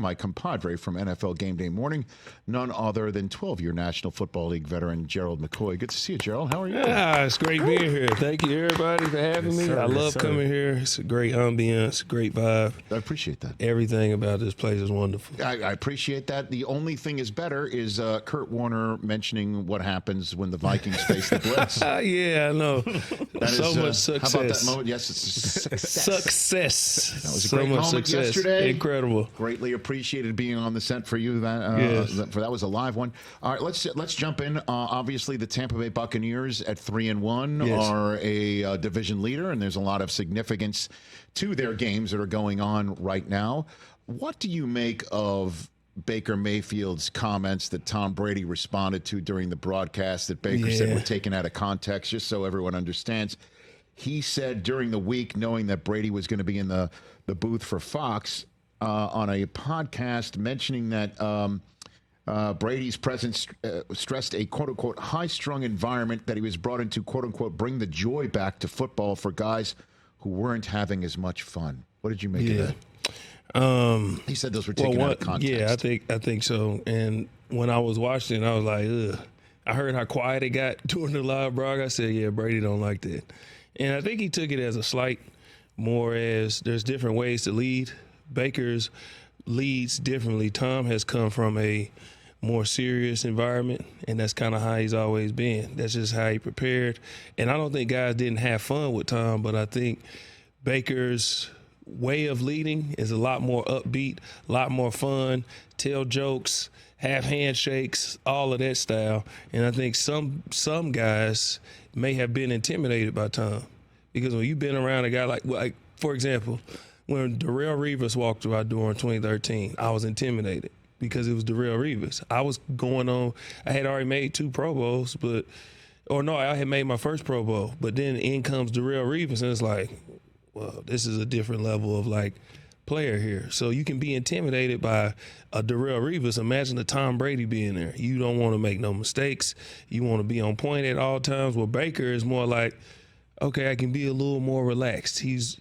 my compadre from NFL Game Day Morning, none other than 12-year National Football League veteran Gerald McCoy. Good to see you, Gerald. How are you? It's great being here. Thank you, everybody, for having me. Sir, I love coming here. It's a great ambience, great vibe. I appreciate that. Everything about this place is wonderful. I appreciate that. The only thing is better is Kurt Warner mentioning what happens when the Vikings face the Bucs. Yeah, I know. So much success. How about that moment? Yes, it's Success. That was a So great much moment success. yesterday. Incredible. Greatly appreciated being on the set for you. Yes. That was a live one. All right, let's jump in. Obviously, the Tampa Bay Buccaneers at 3-1 Yes. are a division leader, and there's a lot of significance to their games that are going on right now. What do you make of Baker Mayfield's comments that Tom Brady responded to during the broadcast that Baker said were taken out of context, just so everyone understands? He said during the week, knowing that Brady was going to be in the booth for Fox, on a podcast, mentioning that Brady's presence stressed a quote-unquote high-strung environment that he was brought into, quote-unquote, bring the joy back to football for guys who weren't having as much fun. What did you make of that? He said those were taken out of context. Yeah, I think so. And when I was watching it, I was like, ugh. I heard how quiet it got during the live broadcast. I said, yeah, Brady don't like that. And I think he took it as a slight, more as there's different ways to lead. Baker's leads differently. Tom has come from a more serious environment, and that's kind of how he's always been. That's just how he prepared. And I don't think guys didn't have fun with Tom, but I think Baker's way of leading is a lot more upbeat, a lot more fun, tell jokes, have handshakes, all of that style. And I think some guys may have been intimidated by Tom, because when you've been around a guy like for example, when Darrelle Revis walked through our door in 2013, I was intimidated because it was Darrelle Revis. I was going on, I had already made 2 Pro Bowls, I had made my first Pro Bowl, but then in comes Darrelle Revis, and it's like, well, this is a different level of player here. So you can be intimidated by a Darrelle Revis. Imagine a Tom Brady being there. You don't want to make no mistakes. You want to be on point at all times. Well, Baker is more like, okay, I can be a little more relaxed. He's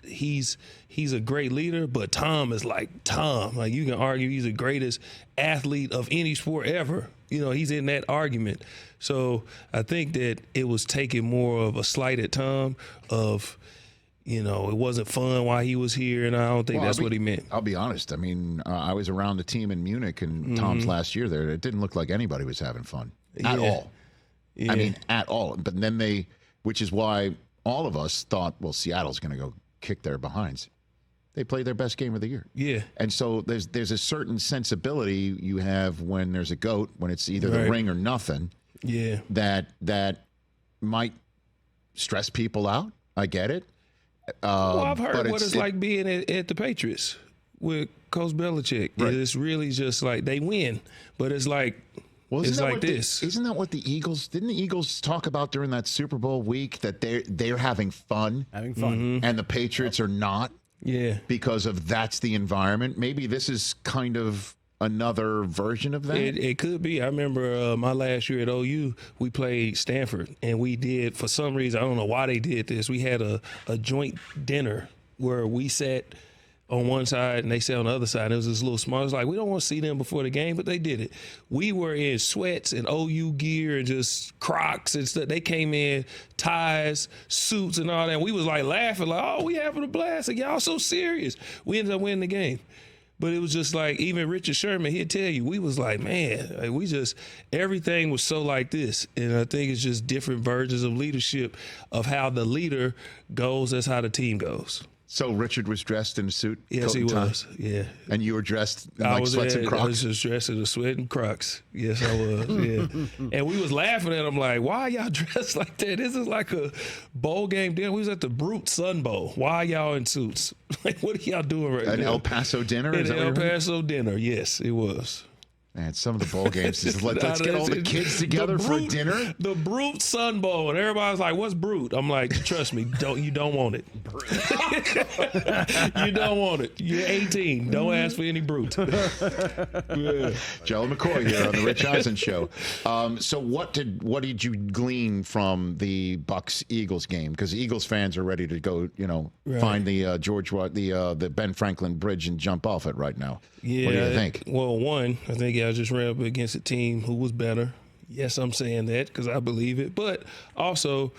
a great leader, but Tom is like Tom. Like, you can argue he's the greatest athlete of any sport ever. He's in that argument. So I think that it was taking more of a slight at Tom of, it wasn't fun while he was here, and I don't think that's what he meant. I'll be honest. I mean, I was around the team in Munich and Tom's last year there. It didn't look like anybody was having fun at all. Yeah. I mean, at all. But then which is why all of us thought, well, Seattle's going to go kick their behinds. They played their best game of the year. Yeah. And so there's a certain sensibility you have when there's a GOAT, when it's either the ring or nothing. Yeah. That might stress people out. I get it. Well, I've heard what it's like being at the Patriots with Coach Belichick. Right. It's really just like they win, but it's like it's like this. Isn't that what the Eagles? Didn't the Eagles talk about during that Super Bowl week that they're having fun, and the Patriots are not? Yeah, because of that's the environment. Maybe this is kind of another version of that. It could be. I remember my last year at OU, we played Stanford, and we did, for some reason, I don't know why they did this, we had a joint dinner where we sat on one side and they sat on the other side. It was this little small. It was like, we don't want to see them before the game, but they did it. We were in sweats and OU gear and just Crocs and stuff. They came in ties, suits, and all that. And we was like laughing, like, oh, we having a blast. Like, y'all so serious. We ended up winning the game. But it was just like, even Richard Sherman, he'd tell you, we was like, man, everything was so like this. And I think it's just different versions of leadership, of how the leader goes, that's how the team goes. So Richard was dressed in a suit? Yes, he was. Yeah. And you were dressed in sweats and Crocs? I was just dressed in a sweat and Crocs. Yes, I was. Yeah. And we was laughing at him like, why y'all dressed like that? This is like a bowl game dinner. We was at the Brute Sun Bowl. Why y'all in suits? Like, what are y'all doing right now? An El Paso dinner? An El Paso dinner. Yes, it was. Man, some of the bowl games is let's get all the kids together for dinner. The Brute Sun Bowl, and everybody's like, "What's Brute?" I'm like, "Trust me, you don't want it. You don't want it. You're 18. Don't ask for any Brute." Yeah. Gerald McCoy here on the Rich Eisen Show. So what did you glean from the Bucs Eagles game? Because Eagles fans are ready to go, find the the Ben Franklin Bridge and jump off it right now. Yeah. What do you think? Well, one, I think I just ran up against a team who was better. Yes, I'm saying that because I believe it. But also,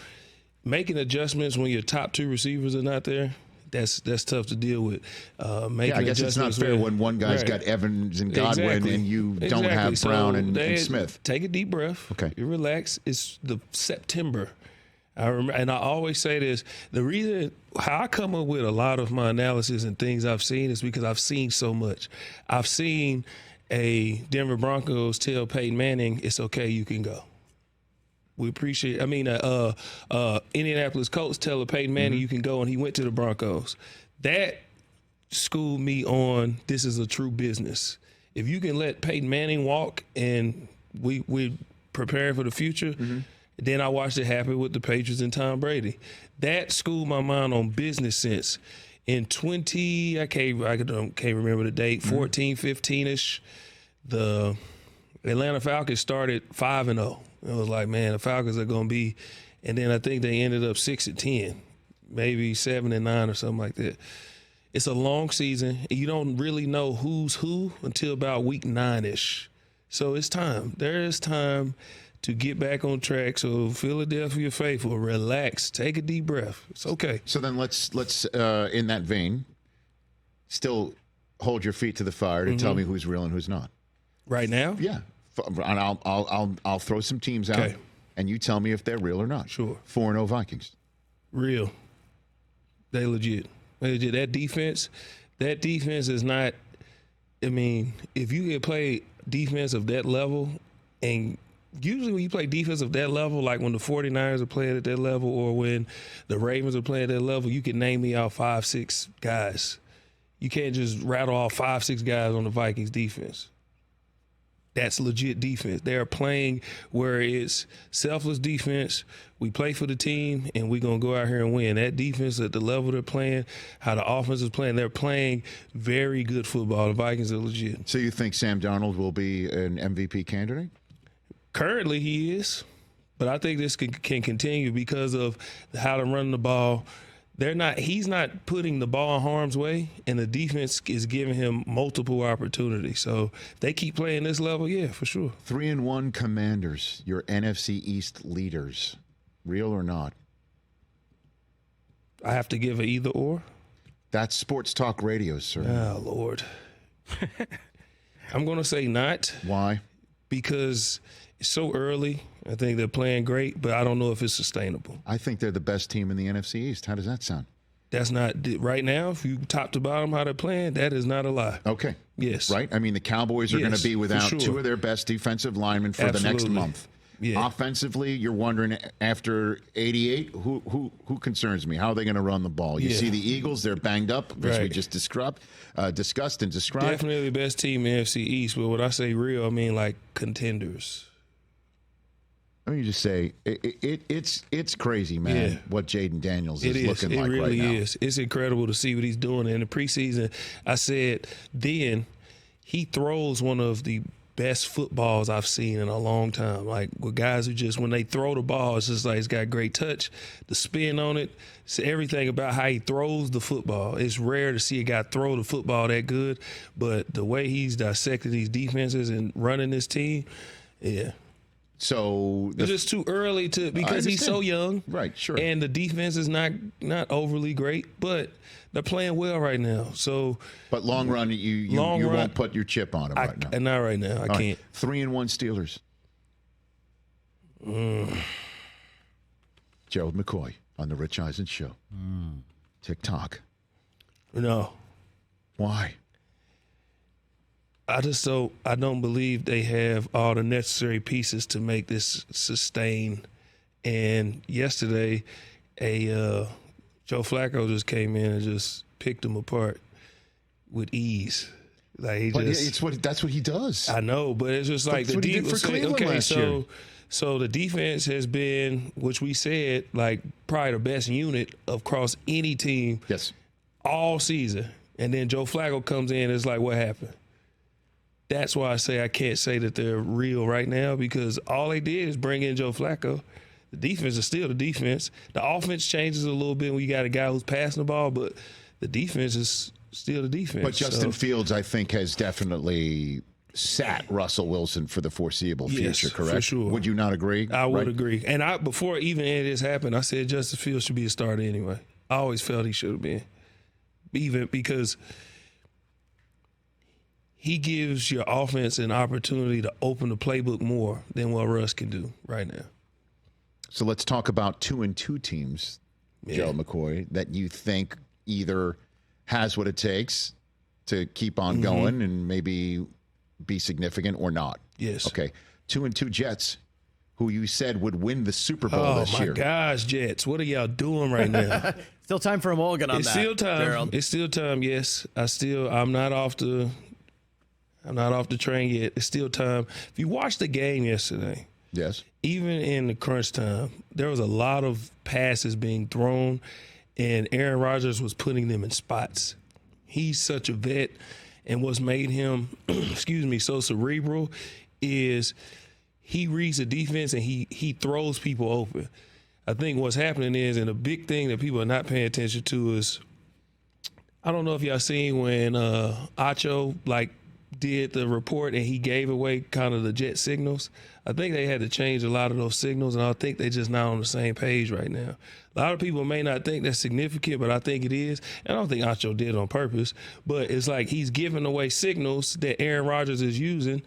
making adjustments when your top two receivers are not there, that's tough to deal with. I guess it's not fair when one guy's got Evans and Godwin and you don't have Brown and Smith. Take a deep breath. Okay. You relax. It's the September. I remember, and I always say this, the reason how I come up with a lot of my analysis and things I've seen is because I've seen so much. I've seen a Denver Broncos tell Peyton Manning, it's okay, you can go. We appreciate Indianapolis Colts tell a Peyton Manning you can go, and he went to the Broncos. That schooled me on this is a true business. If you can let Peyton Manning walk and we prepare for the future, then I watched it happen with the Patriots and Tom Brady. That schooled my mind on business sense. In I can't remember the date, 14, 15-ish, the Atlanta Falcons started 5-0. It was like, man, the Falcons are going to be, and then I think they ended up 6-10, maybe 7-9 or something like that. It's a long season. You don't really know who's who until about week 9-ish. So it's time. There is time to get back on track. So Philadelphia faithful, relax, take a deep breath. It's okay. So then let's in that vein, still hold your feet to the fire to tell me who's real and who's not. Right now? Yeah. And I'll throw some teams out, and you tell me if they're real or not. Sure. 4-0 Vikings. Real. They legit. That defense is not. I mean, if you can play defense of that level, and usually when you play defense of that level, like when the 49ers are playing at that level or when the Ravens are playing at that level, you can name me out 5-6 guys. You can't just rattle off 5-6 guys on the Vikings defense. That's legit defense. They're playing where it's selfless defense. We play for the team, and we're going to go out here and win. That defense at the level they're playing, how the offense is playing, they're playing very good football. The Vikings are legit. So you think Sam Darnold will be an MVP candidate? Currently, he is. But I think this can continue because of how to run the ball. He's not putting the ball in harm's way, and the defense is giving him multiple opportunities. So if they keep playing this level, yeah, for sure. 3-1 Commanders, your NFC East leaders, real or not? I have to give an either or? That's sports talk radio, sir. Oh, Lord. I'm going to say not. Why? Because it's so early. I think they're playing great, but I don't know if it's sustainable. I think they're the best team in the NFC East. How does that sound? That's not right now. If you top to bottom how they're playing, that is not a lie. Okay. Yes. Right? I mean, the Cowboys are going to be without two of their best defensive linemen for the next month. Yeah. Offensively, you're wondering after 88, who concerns me? How are they going to run the ball? You see the Eagles, they're banged up, as we just discussed and described. Definitely the best team in the NFC East, but when I say real, I mean like contenders. Let me just say, it's crazy, man, what Jaden Daniels is looking like right now. It really is. It's incredible to see what he's doing. In the preseason, I said then he throws one of the best footballs I've seen in a long time. Like with guys who just, when they throw the ball, it's just like he's got great touch, the spin on it, it's everything about how he throws the football. It's rare to see a guy throw the football that good, but the way he's dissected these defenses and running this team, yeah. So it's just too early to, because he's so young, right? Sure, and the defense is not overly great, but they're playing well right now. So, but long run, you won't put your chip on him right now. Not right now. I can't. 3-1 Steelers. Gerald McCoy on the Rich Eisen Show. TikTok. No. Why? I don't believe they have all the necessary pieces to make this sustain. And yesterday, Joe Flacco just came in and just picked them apart with ease. Like that's what he does. I know, but it's just like That's what he did for Cleveland last year. So the defense has been, which we said, like probably the best unit across any team. Yes. All season. And then Joe Flacco comes in, it's like, what happened? That's why I say I can't say that they're real right now, because all they did is bring in Joe Flacco. The defense is still the defense. The offense changes a little bit when you got a guy who's passing the ball, but the defense is still the defense. But Justin Fields, I think, has definitely sat Russell Wilson for the foreseeable future, correct? For sure. Would you not agree? I would agree. And before even any of this happened, I said Justin Fields should be a starter anyway. I always felt he should have been. Even because he gives your offense an opportunity to open the playbook more than what Russ can do right now. So let's talk about 2-2 teams, Gerald McCoy, that you think either has what it takes to keep on going and maybe be significant or not. Yes. Okay. 2-2 Jets, who you said would win the Super Bowl this year. Oh, my gosh, Jets. What are y'all doing right now? Still time for a mulligan on it's that. Still time. Gerald. It's still time, yes. I'm not off the train yet. It's still time. If you watched the game yesterday, yes, even in the crunch time, there was a lot of passes being thrown, and Aaron Rodgers was putting them in spots. He's such a vet, and what's made him, so cerebral is he reads the defense and he throws people open. I think what's happening is, and a big thing that people are not paying attention to is, I don't know if y'all seen when Acho did the report and he gave away kind of the jet signals. I think they had to change a lot of those signals, and I think they're just not on the same page right now. A lot of people may not think that's significant, but I think it is. And I don't think Acho did it on purpose, but it's like he's giving away signals that Aaron Rodgers is using,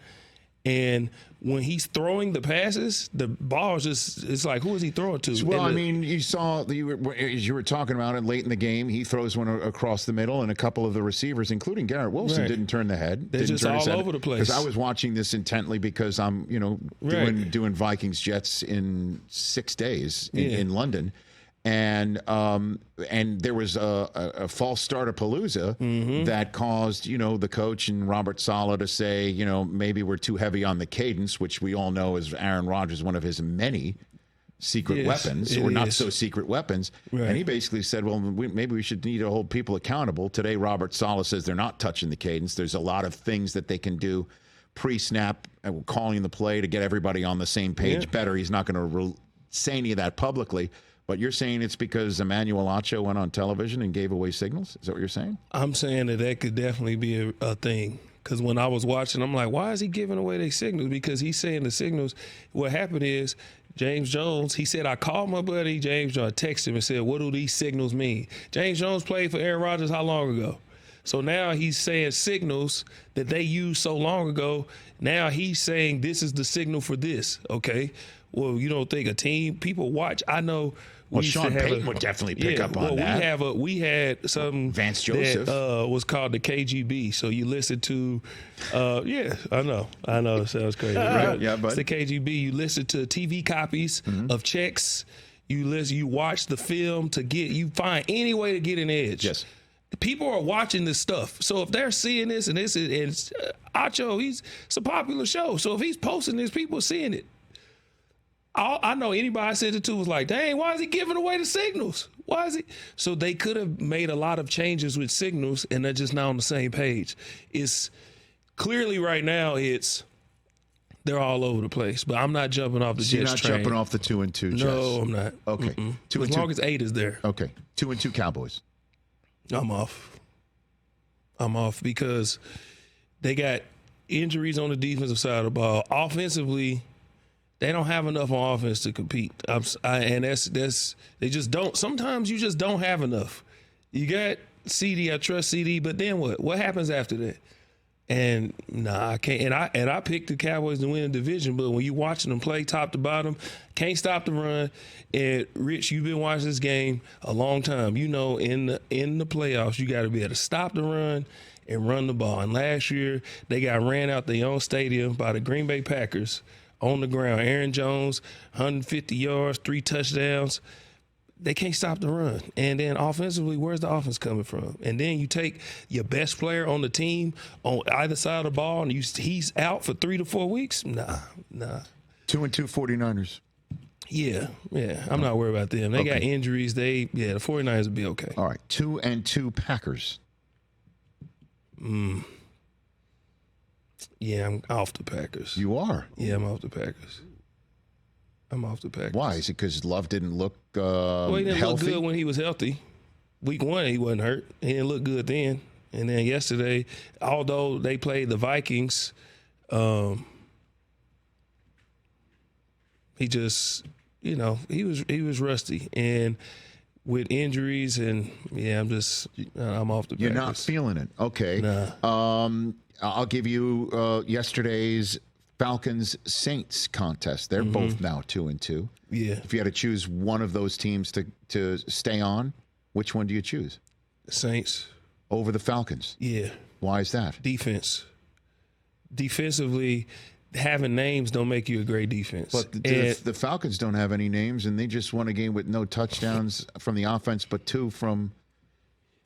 and when he's throwing the passes, the ball is just, it's like, who is he throwing to? Well, I mean, you saw, as you were talking about it late in the game, he throws one across the middle, and a couple of the receivers, including Garrett Wilson, didn't turn the head. They're just all over the place. Because I was watching this intently because I'm, doing Vikings Jets in 6 days in London. And there was a false start of Palooza that caused, the coach and Robert Saleh to say, maybe we're too heavy on the cadence, which we all know is Aaron Rodgers, one of his many secret weapons, or not so secret weapons. Right. And he basically said, well, maybe we should need to hold people accountable. Today, Robert Saleh says they're not touching the cadence. There's a lot of things that they can do pre-snap, calling the play to get everybody on the same page better. He's not going to say any of that publicly. But you're saying it's because Emmanuel Acho went on television and gave away signals? Is that what you're saying? I'm saying that could definitely be a thing. Because when I was watching, I'm like, why is he giving away their signals? Because he's saying the signals, what happened is James Jones, he said, I called my buddy James Jones, I texted him and said, what do these signals mean? James Jones played for Aaron Rodgers how long ago? So now he's saying signals that they used so long ago. Now he's saying this is the signal for this, okay? Well, you don't think a team, people watch, I know. Well, Sean Payton would definitely pick up on that. We had something Vance Joseph that was called the KGB. So you listen to, I know, it sounds crazy, right? Yeah, but it's the KGB. You listen to TV copies of checks. You watch the film you find any way to get an edge. Yes. People are watching this stuff. So if they're seeing this and Acho, it's a popular show. So if he's posting this, people are seeing it. I know anybody I sent it to was like, dang, why is he giving away the signals? Why is he? So they could have made a lot of changes with signals, and they're just not on the same page. It's clearly right now they're all over the place. But I'm not jumping off the Jets train. You're not jumping off the 2-2 Jets? No, I'm not. Okay. 2-2. As long as 8 is there. Okay. 2-2 Cowboys. I'm off because they got injuries on the defensive side of the ball. Offensively, they don't have enough on offense to compete. And that's they just don't. Sometimes you just don't have enough. You got CD, I trust CD, but then what? What happens after that? And I can't. And I picked the Cowboys to win the division, but when you watching them play top to bottom, can't stop the run. And Rich, you've been watching this game a long time. You know, in the playoffs, you got to be able to stop the run and run the ball. And last year, they got ran out their own stadium by the Green Bay Packers on the ground. Aaron Jones, 150 yards, 3 touchdowns. they can't stop the run. And then offensively, where's the offense coming from? And then you take your best player on the team on either side of the ball, and he's out for 3 to 4 weeks? Nah. 2-2 49ers. Yeah. I'm not worried about them. They got injuries. The 49ers will be okay. All right. 2-2 Packers. Yeah, I'm off the Packers. You are? Yeah, I'm off the Packers. Why? Is it because Love didn't look he didn't healthy? look good when he was healthy. Week 1, he wasn't hurt. He didn't look good then. And then yesterday, although they played the Vikings, he just, he was rusty. And with injuries and, I'm off the Packers. You're not feeling it. Okay. Nah. I'll give you yesterday's Falcons-Saints contest. They're both now 2-2. Yeah. If you had to choose one of those teams to stay on, which one do you choose? Saints. Over the Falcons? Yeah. Why is that? Defense. Defensively, having names don't make you a great defense. But the Falcons don't have any names, and they just won a game with no touchdowns from the offense, but 2 from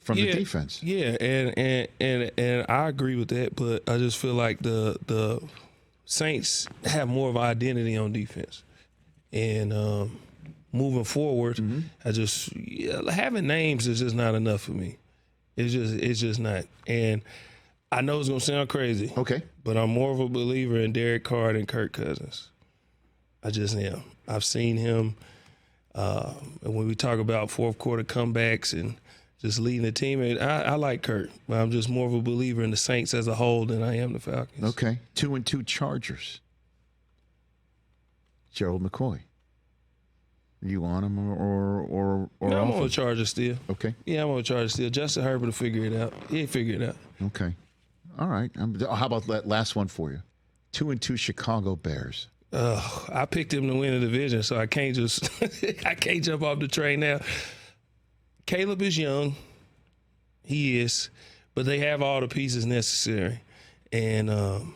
the defense. Yeah, and I agree with that, but I just feel like the Saints have more of an identity on defense. And moving forward, having names is just not enough for me. It's just not. And I know it's gonna sound crazy. Okay. But I'm more of a believer in Derek Carr than Kirk Cousins. I just am. I've seen him and when we talk about fourth quarter comebacks and just leading the team, I like Kirk, but I'm just more of a believer in the Saints as a whole than I am the Falcons. Okay. 2-2 Chargers. Gerald McCoy. Are you on him or I'm off on the him? Chargers still. Okay. Yeah, I'm on the Chargers still. Justin Herbert will figure it out. He'll figure it out. Okay. All right. How about that last one for you? 2-2 Chicago Bears. I picked him to win the division, so I can't just I can't jump off the train now. Caleb is young. He is. But they have all the pieces necessary. And I'm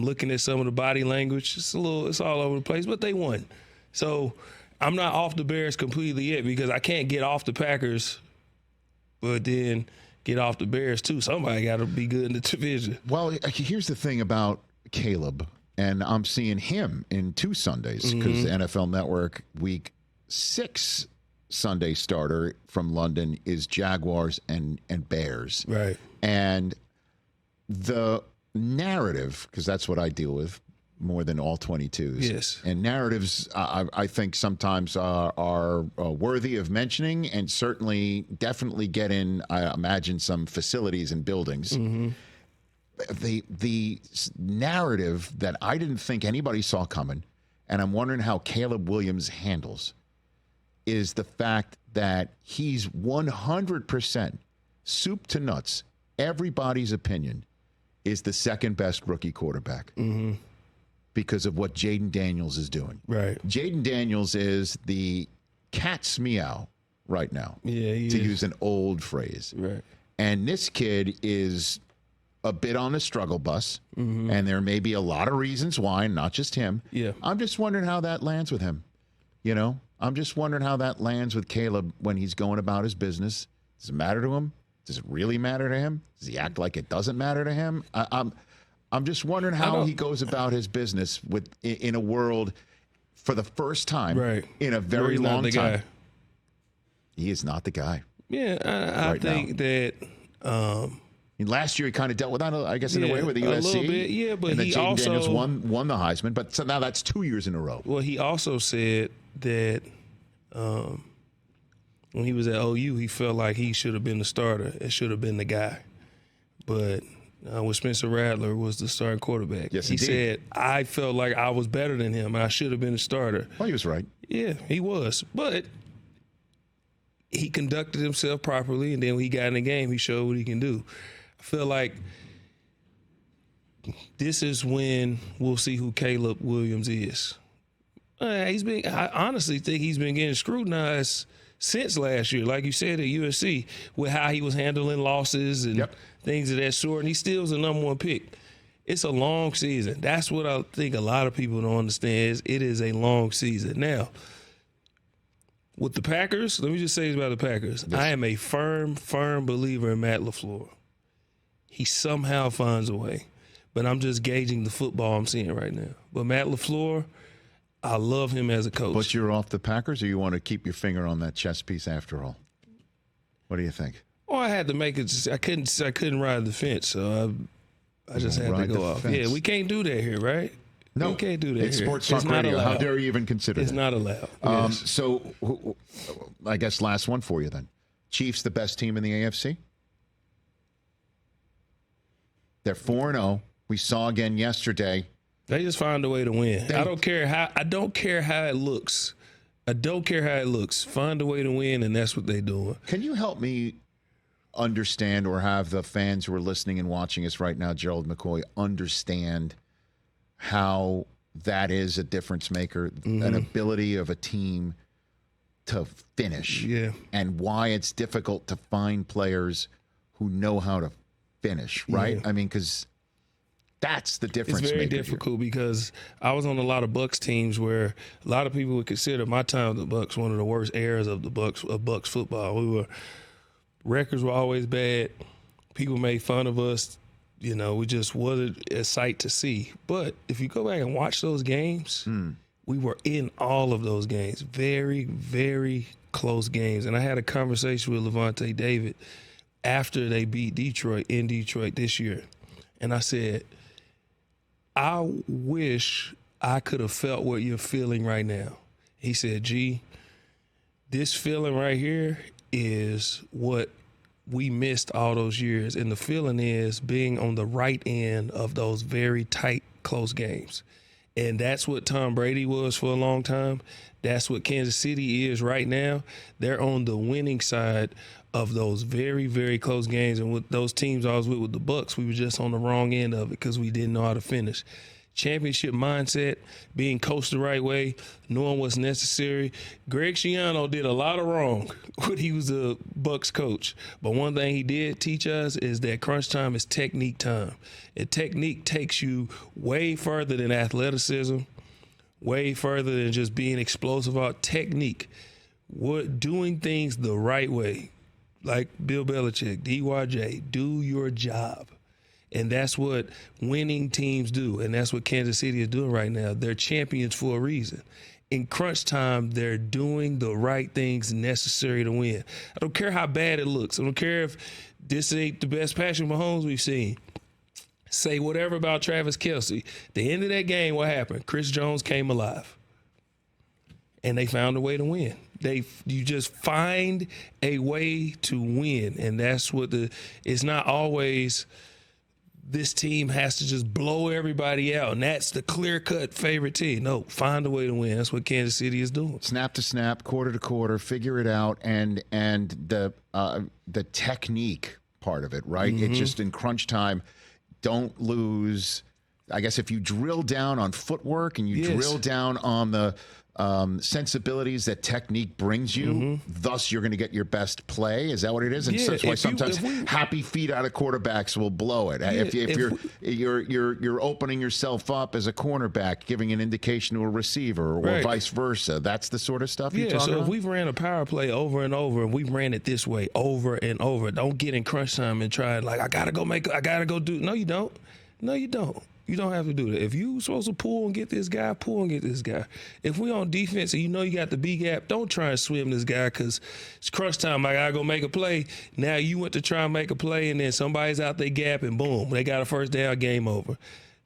looking at some of the body language. It's all over the place, but they won. So I'm not off the Bears completely yet because I can't get off the Packers, but then get off the Bears too. Somebody got to be good in the division. Well, here's the thing about Caleb, and I'm seeing him in 2 Sundays because the NFL Network Week 6 Sunday starter from London is Jaguars and Bears. Right. And the narrative, because that's what I deal with more than all 22s. Yes. And narratives, I think sometimes are worthy of mentioning and certainly definitely get in, I imagine, some facilities and buildings. The narrative that I didn't think anybody saw coming, and I'm wondering how Caleb Williams handles, is the fact that he's 100% soup to nuts, everybody's opinion, is the second best rookie quarterback because of what Jaden Daniels is doing. Right. Jaden Daniels is the cat's meow right now, to use an old phrase. Right. And this kid is a bit on the struggle bus, and there may be a lot of reasons why, not just him. Yeah. I'm just wondering how that lands with him. I'm just wondering how that lands with Caleb when he's going about his business. Does it matter to him? Does it really matter to him? Does he act like it doesn't matter to him? I'm just wondering how he goes about his business in a world for the first time in a very long time. Guy. He is not the guy. Yeah, I think that. Last year he kind of dealt with that, I guess, in a way with the USC. A little bit, yeah, but and then he Jaden also Daniels won the Heisman, but so now that's 2 years in a row. Well, he also said that when he was at OU, he felt like he should have been the starter. It should have been the guy. But when Spencer Rattler was the starting quarterback, yes, he indeed. said, I felt like I was better than him. I should have been the starter. Well, he was right. Yeah, he was. But he conducted himself properly, and then when he got in the game, he showed what he can do. I feel like this is when we'll see who Caleb Williams is. I honestly think he's been getting scrutinized since last year, like you said, at USC, with how he was handling losses and things of that sort, and he still is the number 1 pick. It's a long season. That's what I think a lot of people don't understand is it is a long season. Now, With the Packers, let me just say this about the Packers. Yes. I am a firm believer in Matt LaFleur. He somehow finds a way. But I'm just gauging the football I'm seeing right now. But Matt LaFleur, I love him as a coach. But you're off the Packers, or you want to keep your finger on that chess piece after all? What do you think? Oh, I had to make it. I couldn't ride the fence, so I just had to go off. Fence. Yeah, we can't do that here, right? No, we can't do that it's here. Sports Talk Radio. How dare you even consider it's that? It's not allowed. Yes. So, I guess last one for you then. Chiefs, the best team in the AFC? They're 4-0. We saw again yesterday. They just find a way to win. I don't care how it looks. I don't care how it looks. Find a way to win, and that's what they're doing. Can you help me understand, or have the fans who are listening and watching us right now, Gerald McCoy, understand how that is a difference maker, an ability of a team to finish, and why it's difficult to find players who know how to finish, right? I mean, because that's the difference. It's very difficult because I was on a lot of Bucs teams where a lot of people would consider my time with the Bucs one of the worst eras of the Bucs football. Records were always bad. People made fun of us. You know, we just wasn't a sight to see. But if you go back and watch those games, we were in all of those games. Very, very close games. And I had a conversation with Levante David after they beat Detroit in Detroit this year. And I said, I wish I could have felt what you're feeling right now. He said, G, this feeling right here is what we missed all those years. And the feeling is being on the right end of those very tight, close games. And that's what Tom Brady was for a long time. That's what Kansas City is right now. They're on the winning side of those very, very close games. And with those teams I was with the Bucs, we were just on the wrong end of it because we didn't know how to finish. Championship mindset, being coached the right way, knowing what's necessary. Greg Schiano did a lot of wrong when he was a Bucs coach. But one thing he did teach us is that crunch time is technique time. And technique takes you way further than athleticism, way further than just being explosive. About technique, doing things the right way. Like Bill Belichick, DYJ, do your job. And that's what winning teams do. And that's what Kansas City is doing right now. They're champions for a reason. In crunch time, they're doing the right things necessary to win. I don't care how bad it looks. I don't care if this ain't the best Patrick Mahomes we've seen. Say whatever about Travis Kelce. At the end of that game, what happened? Chris Jones came alive. And they found a way to win. You just find a way to win. And that's what it's not always this team has to just blow everybody out, and that's the clear-cut favorite team. No, find a way to win. That's what Kansas City is doing. Snap to snap, quarter to quarter, figure it out, and the technique part of it, right? It's just in crunch time, don't lose. I guess if you drill down on footwork and you drill down on the sensibilities that technique brings you, thus you're going to get your best play. Is that what it is? And so that's why sometimes happy feet out of quarterbacks will blow it. If you're opening yourself up as a cornerback, giving an indication to a receiver, or vice versa. That's the sort of stuff you're talking about? If we've ran a power play over and over, and we've ran it this way over and over, don't get in crunch time and try I gotta go do. No, you don't. No, you don't. You don't have to do that. If you're supposed to pull and get this guy, pull and get this guy. If we on defense and you know you got the B gap, don't try and swim this guy because it's crunch time. I got to go make a play. Now you went to try and make a play, and then somebody's out their gap, and boom, they got a first down, game over.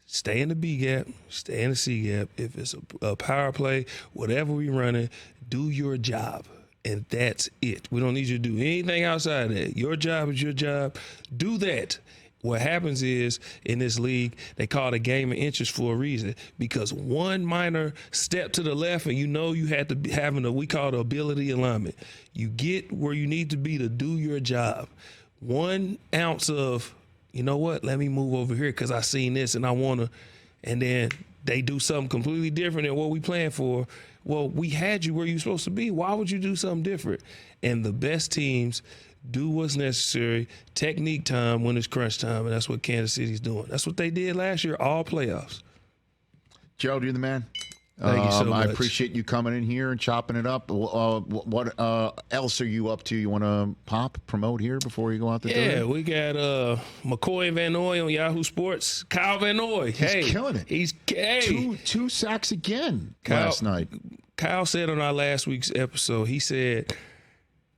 Stay in the B gap. Stay in the C gap. If it's a power play, whatever we running, do your job. And that's it. We don't need you to do anything outside of that. Your job is your job. Do that. What happens is, in this league, they call it a game of inches for a reason, because one minor step to the left and you had to be having we call it ability alignment. You get where you need to be to do your job. 1 ounce of, you know what, let me move over here because I seen this and I want to, and then they do something completely different than what we planned for. Well, we had you where you're supposed to be. Why would you do something different? And the best teams do what's necessary, technique time when it's crunch time, and that's what Kansas City's doing. That's what they did last year, all playoffs. Gerald, you're the man. Thank you so much. I appreciate you coming in here and chopping it up. What else are you up to? You want to promote here before you go out the door? Yeah, we got McCoy and Van Noy on Yahoo Sports. Kyle Van Noy. He's killing it. He's two sacks again last night. Kyle said on our last week's episode, he said,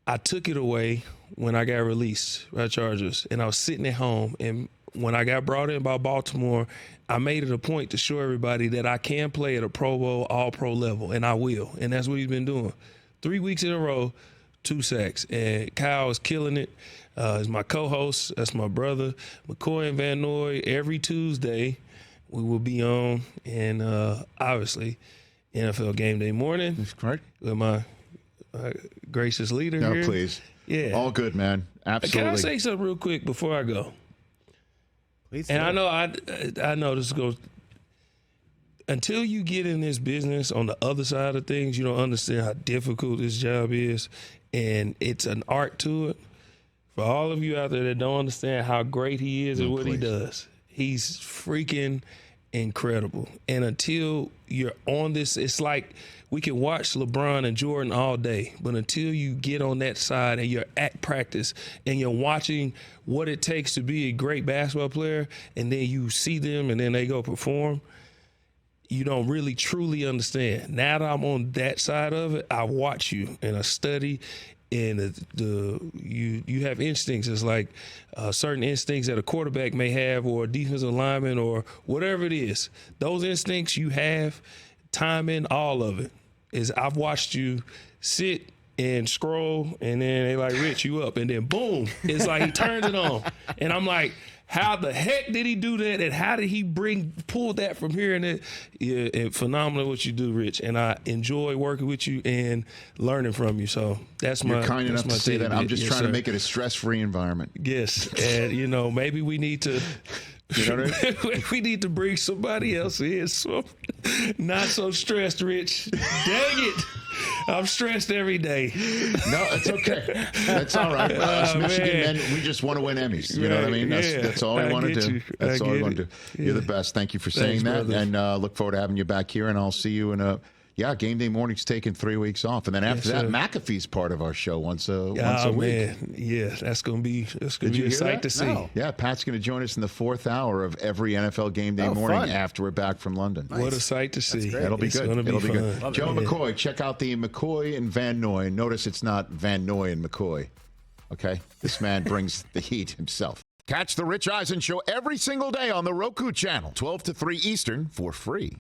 I took it away when I got released by Chargers, and I was sitting at home, and when I got brought in by Baltimore, I made it a point to show everybody that I can play at a Pro Bowl, all-pro level, and I will. And that's what he's been doing. 3 weeks in a row, 2 sacks. And Kyle is killing it. He's my co-host. That's my brother. McCoy and Van Noy, every Tuesday we will be on. And obviously, NFL Game Day morning. That's correct. With my gracious leader here. No, please. Yeah. All good, man. Absolutely. Can I say something real quick before I go? Please. And I know this goes, until you get in this business on the other side of things, you don't understand how difficult this job is, and it's an art to it. For all of you out there that don't understand how great he is at what he does, he's freaking incredible. And until you're on this, it's like we can watch LeBron and Jordan all day, but until you get on that side and you're at practice and you're watching what it takes to be a great basketball player, and then you see them and then they go perform, you don't really truly understand. Now that I'm on that side of it, I watch you and I study, and you have instincts. It's like certain instincts that a quarterback may have, or a defensive lineman, or whatever it is. Those instincts you have, timing, all of it. Is I've watched you sit and scroll, and then they like, Rich, you up, and then boom, it's like he turned it on, and I'm like, how the heck did he do that, and how did he pull that from here? And and phenomenal what you do, Rich, and I enjoy working with you and learning from you. So that's You're kind enough to say that. I'm just trying to make it a stress-free environment. Yes, and maybe we need to. You know what I mean? We need to bring somebody else in. So not so stressed, Rich. Dang it. I'm stressed every day. No, it's okay. That's all right. Us Michigan men, we just want to win Emmys. You know what I mean? That's all we want to do. That's all we want to do. You're the best. Thank you for saying that. Brother. And look forward to having you back here. And I'll see you in Game Day morning's taking 3 weeks off, and then after that, McAfee's part of our show once a week. Man. Yeah, that's gonna be a sight to see. No. Yeah, Pat's gonna join us in the 4th hour of every NFL Game Day morning after we're back from London. Nice. What a sight to see! That'll be good. It'll be good. Joe McCoy, check out the McCoy and Van Noy. Notice it's not Van Noy and McCoy. Okay, this man brings the heat himself. Catch the Rich Eisen Show every single day on the Roku Channel, 12 to 3 Eastern, for free.